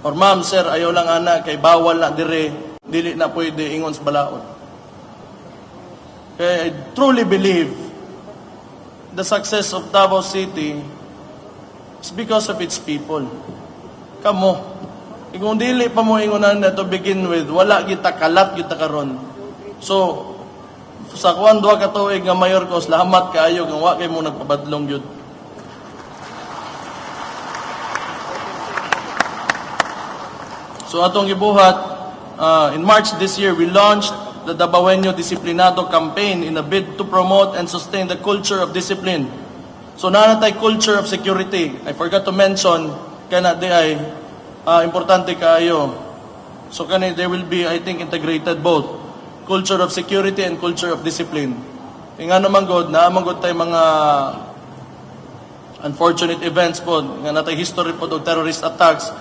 Or ma'am, sir, ayaw lang ana, kay bawal na dire, dili na pwede ingon sa balaod. Kaya I truly believe the success of Davao City is because of its people. Kamo. Kung dili pa mo ingunan na to begin with, wala kita kalat kita karon. So, sa kuwan duha ka tuig nga mayor ko, salamat kaayo kung wa kay mo nagpabadlong yun. So atong gibuhat, in March this year, we launched the Dabawenyo Disiplinado campaign in a bid to promote and sustain the culture of discipline. So nanatay culture of security. I forgot to mention, kana di ay importante kaayo. So kani there will be, I think, integrated both culture of security and culture of discipline. Nga naman god, naamang god tay mga unfortunate events po, nga natay history po og terrorist attacks.